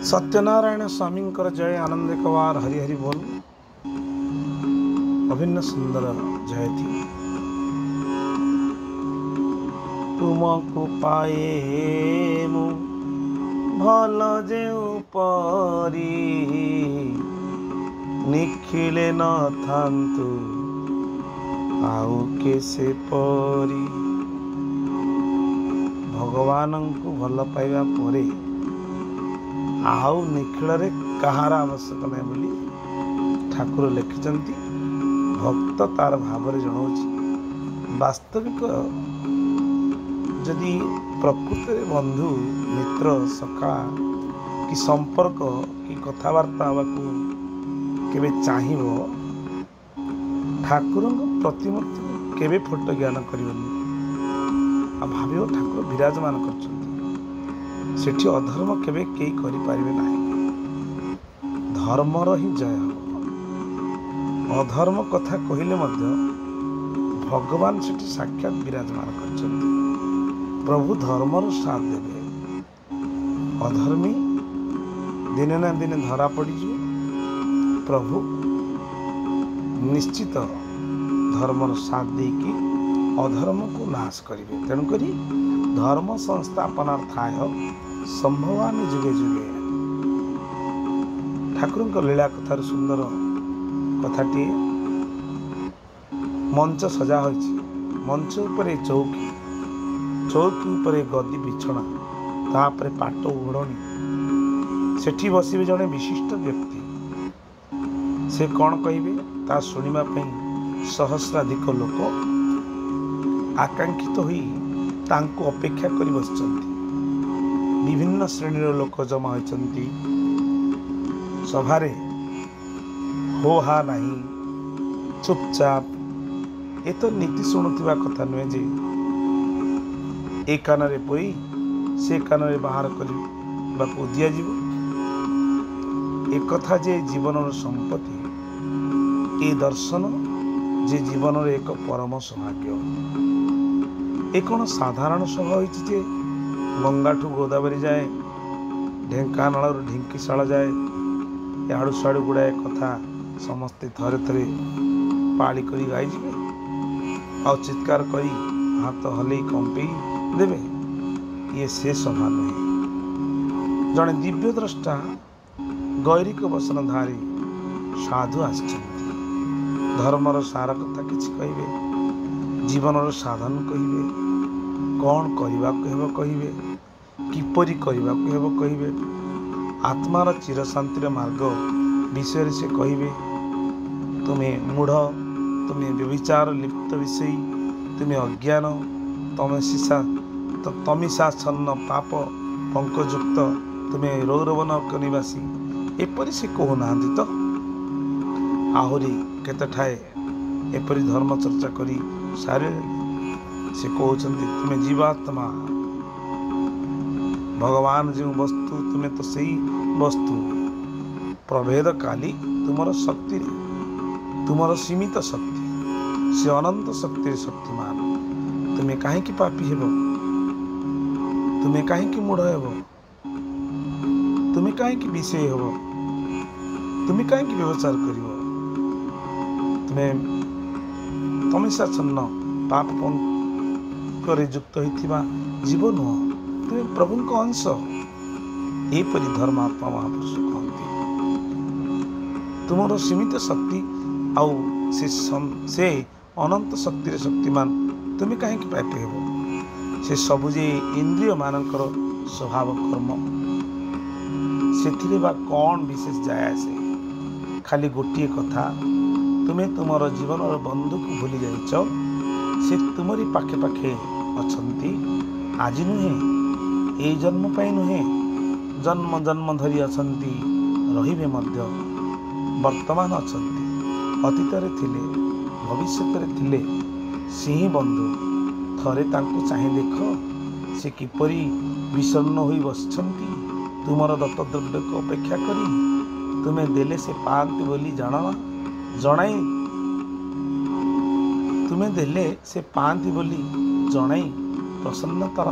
सत्यनारायण स्वामी जय आनंद कवार हरि हरि बोल। अभिन्न सुंदर जय थी तुमको पाए मु भल जे परी निखिले न थांतु आउ के से परी। भगवान को भल पाइबा परे आउ निखिल कहार आवश्यक नहीं बोली ठाकुर लिखिंट। भक्त तार भाव जनाऊँ वास्तविक जदि प्रकृत बंधु मित्र सखा कि संपर्क कि कथबार्ता को केवे चाहिए ठाकुर प्रतिमूर्ति केवे फोटो ज्ञान करनी भाव ठाकुर विराजमान कर सेठी अधर्म केवे कई करि पारिबे नाही। धर्मर ही जय हो। अधर्म कथा कहले मध्य भगवान सेठी साक्षात विराजमान कर प्रभु धर्मर साथ देवे। अधर्मी दिने ना दिने धरा पड़ी प्रभु निश्चित धर्मर साथ देकी अधर्म को नाश करेंगे। तेणुक धर्म संस्थापनार्थाय संभवान जुगे जुगे ठाकुर लीला कथार सुंदर कथाटी मंच सजा हो मंच उपरे चौकी चौकी उपरे गदी बिछना तापर पाट ओढ़णी सेठी बसवे जड़े विशिष्ट व्यक्ति से कौन कहे ता शुणा सहस्राधिक लोक आकांक्षित हुई तांको अपेक्षा कर बस। विभिन्न श्रेणीर लोक जमा होती सभारे हो हा नहीं चुपचाप ये तो नीति शुणुवा कथा नुहे जे ए कान पई से कान बाहर करने दि एक कथा जे जीवन संपत्ति ए दर्शन जे जीवन एक परम सौभाग्य। ए कौन साधारण सभा होइछि गंगाठू गोदावरी जाए ढेंकानाल ढिंकीशाला जाए याड़ू साड़ू गुड़ाए कथा समस्ते थरे थरे पाली करी गाई जिवे आ चित्कार करी हाथ हले कंपे देवे। ये से सभा नुहे। जड़े दिव्य द्रष्टा गैरिक वसनधारी साधु आछंती धर्मर सार कथा किछि कहिबे जीवनर साधन कहिबे कौन करने कहे किपरि कहे आत्मार चिर शांतिर मार्ग विषय से कहे तुम्हें मूढ़ तुम्हें व्यभिचार लिप्त विषयी तुम्हें अज्ञान तमिषाच्छन्न पाप पंकयुक्त तुम्हें रौरवन निवासी एपरी से कहना तो आहरी केते ठाए एपरी धर्म चर्चा करी सारे से कहते तुम्हें जीवात्मा भगवान जो वस्तु तुम्हें तो सही वस्तु प्रभेद काली तुमर शक्ति तुमर सीमित शक्ति से अनंत शक्ति शक्तिमान तुम्हें कहीं पापी हेब तुम्हें कहीं मूढ़ हेब तुम्हें कहीं विषय हेब तुम्हें कहीं व्यवचार कर तुम्हें तमिषाच्छन्न पाप युक्त होता जीव नुह तुम्हें प्रभु अंश एपरी धर्मात्मा महापुरुष कहते तुम सीमित शक्ति आउ से अनंत शक्ति शक्तिमान तुम्हें कहीं पापी हेब से सबुजे इंद्रिय मानकर स्वभाव कर्म से कौन विशेष जाए आसे खाली गोटे कथा तुम्हें तुमर जीवन बंधु को भूली जाइच से तुमरी पाखे पाखे अछंती आज नुहे ए जन्म पाई नुहे जन्म जन्म धरी अछंती रहिबे मध्य वर्तमान अछंती अतीत रे थिले भविष्य रे थिले सिंह बंधु थरे तांको चाहे देख से किपरि विषण्ण होई बसछंती तुमर दत्त द्रव्य को अपेक्षा करी तुम्हें देले से पांति बोली जाना जनाई तुम्हें देले से पांति बोली जनाई प्रसन्नतार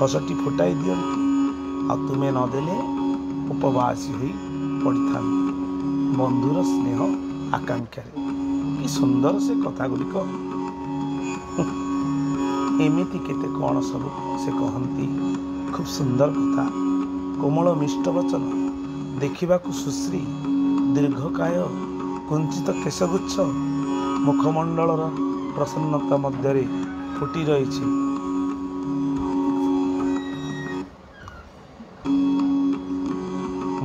हसटी फुटाई दियंती आ तुम्हें नदेले ଉପବାସୀ ହୋଇ ପଡ଼ିଥାନ୍ତି ବନ୍ଧୁର ସ୍ନେହ ଆକାଂକ୍ଷାରେ। କି ସୁନ୍ଦର ସେ କଥା ଗୁଡ଼ିକ। ଏମିତି କେତେ କ'ଣ ସବୁ ସେ କହନ୍ତି। ଖୁବ୍ ସୁନ୍ଦର କଥା, କୋମଳ ମିଷ୍ଟ ବଚନ, ଦେଖିବାକୁ ସୁଶ୍ରୀ, ଦୀର୍ଘକାୟ, କୁଞ୍ଚିତ କେଶଗୁଚ୍ଛ, ମୁଖମଣ୍ଡଳର ପ୍ରସନ୍ନତା ମଧ୍ୟରେ ଫୁଟି ରହିଛି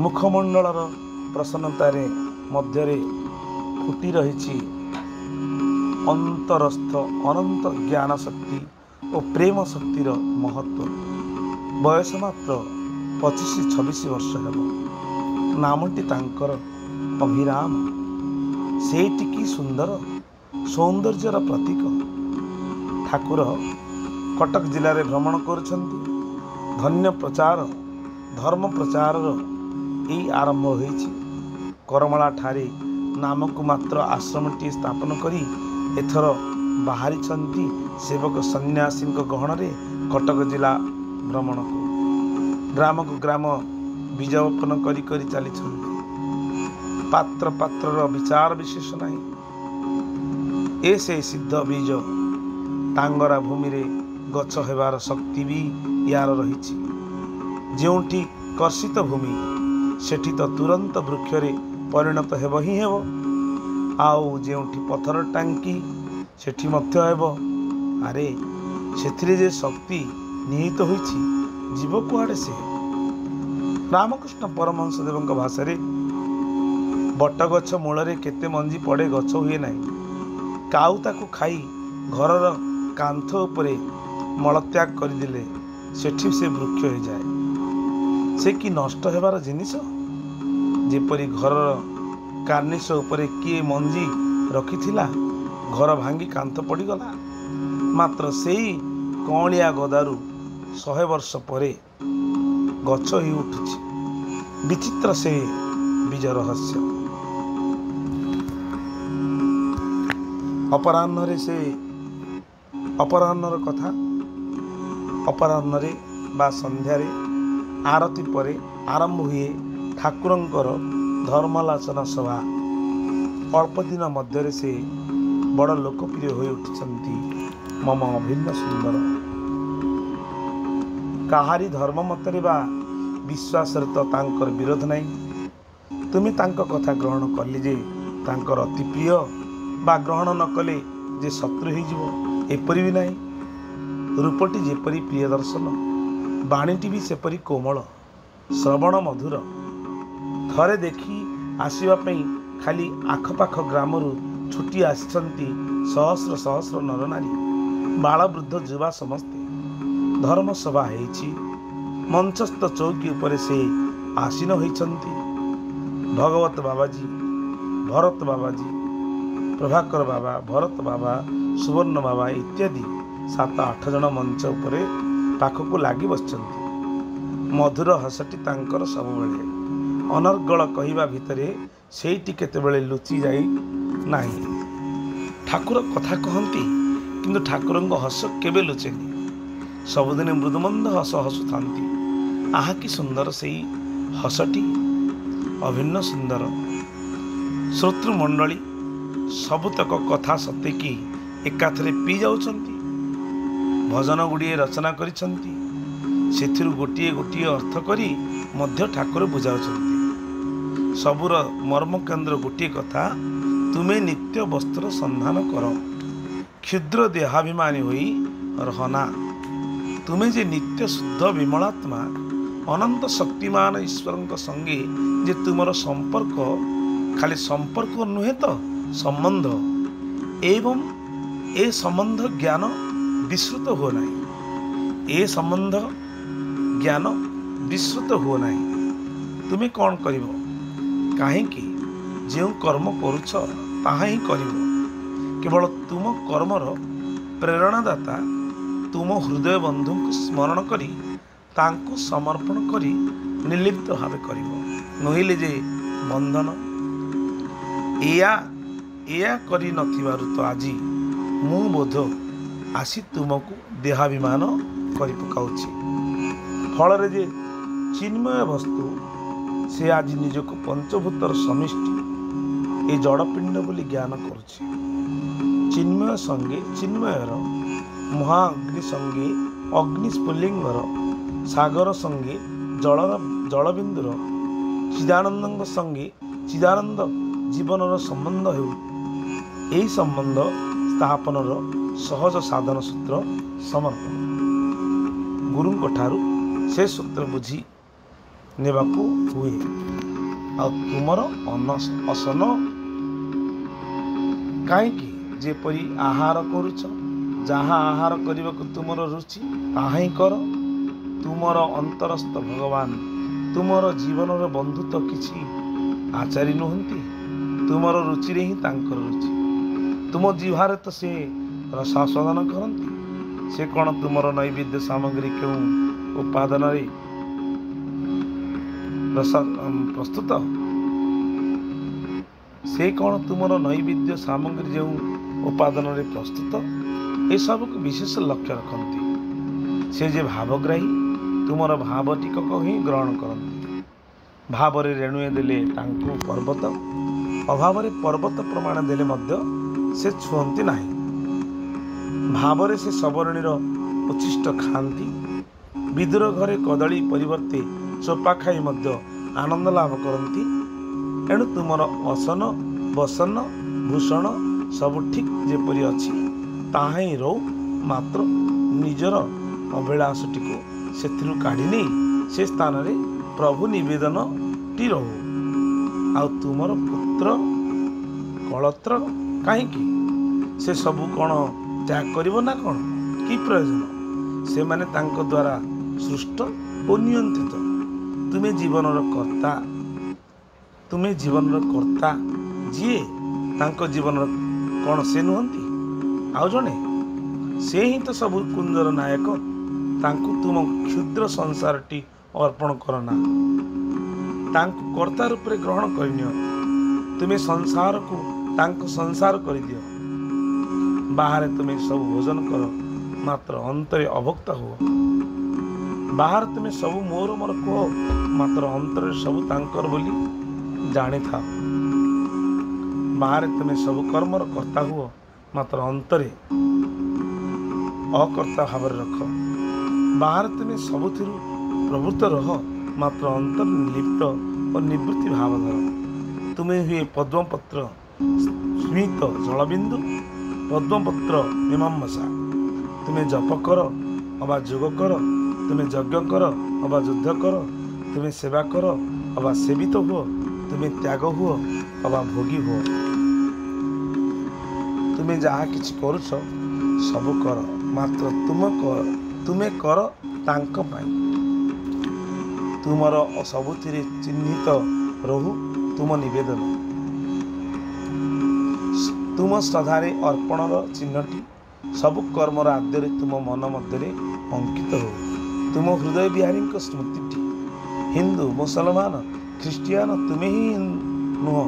ମୁଖମଣ୍ଡଳର ପ୍ରସନ୍ନତାରେ ମଧ୍ୟରେ ଫୁଟି ରହିଛି ଅନ୍ତରସ୍ଥ ଅନନ୍ତ ଜ୍ଞାନ ଶକ୍ତି ଓ ପ୍ରେମ ଶକ୍ତିର ମହତ୍ଵ। ବୟସ ମାତ୍ର 25-26 ବର୍ଷ ହେବ। ନାମଟି ତାଙ୍କର ଅଭିରାମ। ସେଇଟି କି ସୁନ୍ଦର ସୌନ୍ଦର୍ଯ୍ୟର ପ୍ରତୀକ। ଠାକୁର କଟକ ଜିଲ୍ଲାରେ ଭ୍ରମଣ କରୁଛନ୍ତି। ଧନ୍ୟ ପ୍ରଚାର ଧର୍ମ ପ୍ରଚାରର ଏଇ ଆରମ୍ଭ ହୋଇଛି। କରମଳା ଠାରେ ନାମକୁ ମାତ୍ର ଆଶ୍ରମଟିଏ ସ୍ଥାପନ କରି ଏଥର ବାହାରିଛନ୍ତି ସେବକ ସନ୍ନ୍ୟାସୀଙ୍କ ଗହଣରେ କଟକ ଜିଲ୍ଲା ଭ୍ରମଣକୁ। ଗ୍ରାମକୁ ଗ୍ରାମ ବୀଜବପନ କରି କରି ଚାଲିଛନ୍ତି। ପାତ୍ର ପାତ୍ରର ବିଚାର ବିଶେଷ ନାହିଁ। ଏ ସେ ସିଦ୍ଧ ବୀଜ। ଟାଙ୍ଗରା ଭୂମିରେ ଗଛ ହେବାର ଶକ୍ତି ବି ୟାର ରହିଛି। ଯେଉଁଠି କର୍ଷିତ ଭୂମି ସେଠି ତ ତୁରନ୍ତ ବୃକ୍ଷରେ ପରିଣତ ହେବ ହିଁ ହେବ। ଆଉ ଯେଉଁଠି ପଥର ଟାଙ୍କି ସେଠି ମଧ୍ୟ ହେବ। ଆରେ ସେଥିରେ ଯେ ଶକ୍ତି ନିହିତ ହୋଇଛି, ଯିବ କୁଆଡ଼େ ସେ? ରାମକୃଷ୍ଣ ପରମହଂସ ଦେବଙ୍କ ଭାଷାରେ ବଟଗଛ ମୂଳରେ କେତେ ମଞ୍ଜି ପଡ଼େ, ଗଛ ହୁଏ ନାହିଁ। କାଉ ତାକୁ ଖାଇ ଘରର କାନ୍ଥ ଉପରେ ମଳତ୍ୟାଗ କରିଦେଲେ ସେଠି ସେ ବୃକ୍ଷ ହୋଇଯାଏ। ସେ କି ନଷ୍ଟ ହେବାର ଜିନିଷ। ଯେପରି ଘରର କାର୍ନିସ ଉପରେ କିଏ ମଞ୍ଜି ରଖିଥିଲା, ଘର ଭାଙ୍ଗି କାନ୍ଥ ପଡ଼ିଗଲା। ମାତ୍ର ସେଇ କଅଁଳିଆ ଗଦାରୁ 100 ବର୍ଷ ପରେ ଗଛ ହୋଇ ଉଠୁଛି। ବିଚିତ୍ର ସେ ବୀଜ ରହସ୍ୟ। ଅପରାହ୍ନର କଥା, ଅପରାହ୍ନରେ ବା ସନ୍ଧ୍ୟାରେ ଆରତି ପରେ ଆରମ୍ଭ ହୁଏ ଠାକୁରଙ୍କର ଧର୍ମାଲୋଚନା ସଭା। ଅଳ୍ପ ଦିନ ମଧ୍ୟରେ ସେ ବଡ଼ ଲୋକପ୍ରିୟ ହୋଇ ଉଠିଛନ୍ତି। ମମ ଅଭିନ୍ନ ସୁନ୍ଦର। କାହାରି ଧର୍ମ ମତରେ ବା ବିଶ୍ୱାସରେ ତ ତାଙ୍କର ବିରୋଧ ନାହିଁ। ତୁମେ ତାଙ୍କ କଥା ଗ୍ରହଣ କଲେ ଯେ ତାଙ୍କର ଅତି ପ୍ରିୟ, ବା ଗ୍ରହଣ ନ କଲେ ଯେ ଶତ୍ରୁ ହୋଇଯିବ, ଏପରି ବି ନାହିଁ। ରୂପଟି ଯେପରି ପ୍ରିୟ ଦର୍ଶନ, ବାଣୀଟି ବି ସେପରି କୋମଳ, ଶ୍ରବଣ ମଧୁର। ଥରେ ଦେଖି ଆସିବା ପାଇଁ ଖାଲି ଆଖପାଖ ଗ୍ରାମରୁ ଛୁଟି ଆସିଛନ୍ତି ସହସ୍ର ସହସ୍ର ନରନାରୀ, ବାଳବୃଦ୍ଧ ଯୁବା ସମସ୍ତେ। ଧର୍ମସଭା ହେଇଛି। ମଞ୍ଚସ୍ଥ ଚୌକି ଉପରେ ସେ ଆସୀନ ହୋଇଛନ୍ତି। ଭଗବତ ବାବାଜୀ, ଭରତ ବାବାଜୀ, ପ୍ରଭାକର ବାବା, ଭରତ ବାବା, ସୁବର୍ଣ୍ଣ ବାବା ଇତ୍ୟାଦି 7-8 ଜଣ ମଞ୍ଚ ଉପରେ ପାଖକୁ ଲାଗି ବସିଛନ୍ତି। ମଧୁର ହସଟି ତାଙ୍କର ସବୁବେଳେ। ଅନର୍ଗଳ କହିବା ଭିତରେ ସେଇଟି କେତେବେଳେ ଲୁଚି ଯାଇ ନାହିଁ। ଠାକୁର କଥା କହନ୍ତି, କିନ୍ତୁ ଠାକୁରଙ୍କ ହସ କେବେ ଲୁଚେନି। ସବୁଦିନେ ମୃଦୁମନ୍ଦ ହସ ହସୁଥାନ୍ତି। ଆହା କି ସୁନ୍ଦର ସେଇ ହସଟି, ଅଭିନ୍ନ ସୁନ୍ଦର। ଶ୍ରୋତୃମଣ୍ଡଳୀ ସବୁତକ କଥା ସତେକି ଏକାଥରେ ପିଇ ଯାଉଛନ୍ତି। ଭଜନ ଗୁଡ଼ିଏ ରଚନା କରିଛନ୍ତି। ସେଥିରୁ ଗୋଟିଏ ଗୋଟିଏ ଅର୍ଥ କରି ମଧ୍ୟ ଠାକୁର ବୁଝାଉଛନ୍ତି। ସବୁର ମର୍ମକେନ୍ଦ୍ର ଗୋଟିଏ କଥା, ତୁମେ ନିତ୍ୟ ବସ୍ତ୍ର ସନ୍ଧାନ କର, କ୍ଷୁଦ୍ର ଦେହାଭିମାନୀ ହୋଇ ରହନା। ତୁମେ ଯେ ନିତ୍ୟ ଶୁଦ୍ଧ ବିମଳାତ୍ମା, ଅନନ୍ତ ଶକ୍ତିମାନ ଈଶ୍ୱରଙ୍କ ସଙ୍ଗେ ଯେ ତୁମର ସମ୍ପର୍କ, ଖାଲି ସମ୍ପର୍କ ନୁହେଁ ତ ସମ୍ବନ୍ଧ, ଏବଂ ଏ ସମ୍ବନ୍ଧ ଜ୍ଞାନ ବିସ୍ମୃତ ହୁଅ ନାହିଁ। ଏ ସମ୍ବନ୍ଧ ଜ୍ଞାନ ବିସ୍ମୃତ ହୁଅ ନାହିଁ। ତୁମେ କ'ଣ କରିବ? କାହିଁକି? ଯେଉଁ କର୍ମ କରୁଛ ତାହା ହିଁ କରିବ। କେବଳ ତୁମ କର୍ମର ପ୍ରେରଣାଦାତା ତୁମ ହୃଦୟ ବନ୍ଧୁଙ୍କୁ ସ୍ମରଣ କରି ତାଙ୍କୁ ସମର୍ପଣ କରି ନିର୍ଲିପ୍ତ ଭାବେ କରିବ। ନୋହିଲେ ଯେ ବନ୍ଧନ। ଏୟା କରି ନଥିବାରୁ ତ ଆଜି ମୁଁ ବୋଧ ଆସି ତୁମକୁ ଦେହାଭିମାନ କରି ପକାଉଛି। ଫଳରେ ଯେ ଚିନ୍ମୟ ବସ୍ତୁ से आज निजक पंचभूतर समिष्टि ए जड़पिंड बोली ज्ञान करुछि। चिन्मय संगे चिन्मयर, महाअग्नि संगे अग्निस्फुलिंगर, सागर संगे जलबिंदुर, चिदानंद संगे चिदानंद जीवनर संबंध हेउ। एही संबंध स्थापनर सहज साधन सूत्र समर्पण। गुरुंक ठारू से सूत्र बुझी नेबाकू हुए। आ तुमर असन काईकि जेपरी आहार करुच, जहाँ आहार करने तुमर रुचि ताहा ही कर। तुमर अंतरस्थ भगवान तुमर जीवनर बंधु तो किछि आचारी नुहंती। तुमर रुचि ही तांकर रुचि। तुम जीवार तो से रसास्वादन करती। से कौन तुमर नैवेद्य सामग्री क्यों उपादान प्रस्तुत? से कौन तुमर नैवेद्य सामग्री जो उपादान प्रस्तुत ए सब को विशेष लक्ष्य रखती। से जे भावग्राही तुमर भाव टिकक ही ग्रहण करती। भाव रेणुए देले तांकु पर्वत, अभाव पर्वत प्रमाण देले मध्य से छुअंती नहीं। भावरे से सबरणीर उच्छिष्ट खाती। विदुर घरे कदली परिवर्ते चोपा खाई मध्य आनंद लाभ करती। एणु तुमर असन बसन भूषण सब ठीक जेपरी अच्छी ताहा ही रहू। मात्र निजर अभिलाषटी को सेथिरु काढ़ी नहीं से स्थान रे प्रभु निवेदन टी रहू। आ तुमर पुत्र कलत्र कहीं से सबू कौन त्याग करिवो ना कौन कि प्रयोजन? से माने तांको द्वारा सृष्ट और नियंत्रित। तुम्हें जीवनर कर्ता, तुम्हें जीवनर कर्ता जी तांको जीवनर कौन से नुहंती आउ जने? से ही तो सब कुंजर नायक। तांको तुम क्षुद्र संसार टी अर्पण करना। तांको कर्ता रूप में ग्रहण करनियो। तुम्हें संसार को तांको संसार कर दियो। बाहर तुम्हें सब भोजन कर, मात्र अंतरे अभोक्ता हो। बाहर तुम्हें सब मोर मोर कह, मात्र अंतरे सब तांकर बोली जानी था। बाहर तुम्हें सब कर्मर कर्ता हुओ, मात्र अंतरे अकर्ता भाव रख। बाहर तुम्हें सबुथिरु प्रवृत्त रह, मात्र अंतर लिप्त और निवृत्ति भाव धर। तुम्हें हुए पद्मपत्र स्मित जलबिंदु, पद्मपत्र मीमांसा। तुम्हें जप कर अबा जोग कर, तुम्हें यज्ञ कर अबा युद्ध कर, तुम्हें सेवा कर अबा सेवित हुओ, तुम्हें त्याग हुओ अबा भोगी हुओ। तुम्हें जहाँ किछि करुछ सब कर, मात्र तुम्हें कर तांक पाई। तुमर सबुथिरे चिन्हित रहु तुम निवेदन। तुम श्रद्धारे अर्पणर चिन्हटी सबु कर्मर आद्य तुम मन मध्य अंकित हो। तुम हृदय बिहारी स्मृति हिंदू मुसलमान ख्रीष्टियान तुम्हें ही नुह।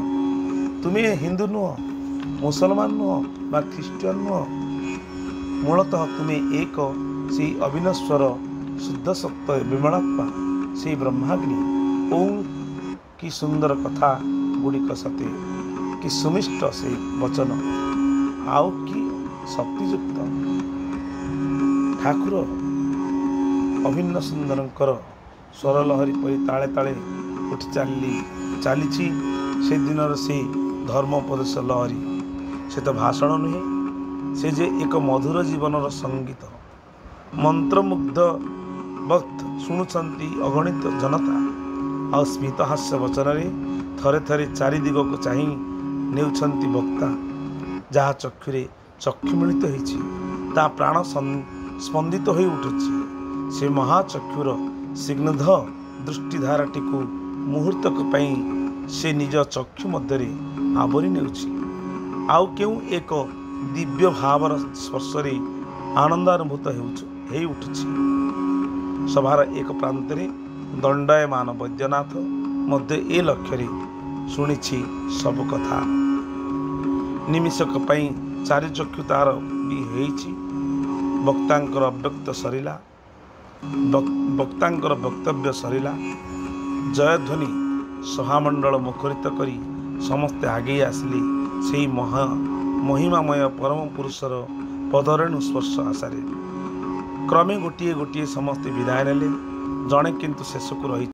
तुम्हें हिंदू नुह, मुसलमान नुह बा ख्रीष्टियान नुह। मूलतः तुम्हें एक से अविनश्वर शुद्ध सत्य विमलात्मा से ब्रह्माग्नि। ओम की सुंदर कथा गुड़िक सते कि सुमिष्ट से वचन आउ कि शक्तियुक्त ठाकुर अभिन्न सुंदरंकर स्वर लहरी परी ताले ताले उठी चली से दिनर से धर्मोपदेश लहरी। से तो भाषण नुहे, से जे एक मधुर जीवनर संगीत। मंत्रमुग्ध वक्त शुणुचंती अगणित जनता। आ स्मित हास्य वचन थरे थरे चारि दिग को चाहि नेउछंती वक्ता। जहाँ चक्षुरे चक्षु मिलित होइछि ता प्राण स्पंदित हो उठुछि। से महाचक्षुर स्निग्ध दृष्टिधाराटी को मुहूर्तक पई से निज चक्षु मध्य आवरी नेउछि। आउ केउ एक दिव्य भावर स्पर्शरे आनंदानुभूत हो उठुछि। सभार एक प्रांतरे दंडायमान वैद्यनाथ मध्य ए लक्ष्य शुणिछि सब कथा। निमिषक पई चारि चक्षु तार भी होइछि। वक्तांकर अव्यक्त सरिला, वक्तांकर वक्तव्य सरिला। जयध्वनि ସଭାମଣ୍ଡଳ ମୁଖରିତ କରି ସମସ୍ତେ ଆଗେଇ ଆସିଲେ ସେହି ମହିମାମୟ ପରମ ପୁରୁଷର ପଦରେଣୁ ସ୍ପର୍ଶ ଆଶାରେ। କ୍ରମେ ଗୋଟିଏ ଗୋଟିଏ ସମସ୍ତେ ବିଦାୟ ନେଲେ। ଜଣେ କିନ୍ତୁ ଶେଷକୁ ରହି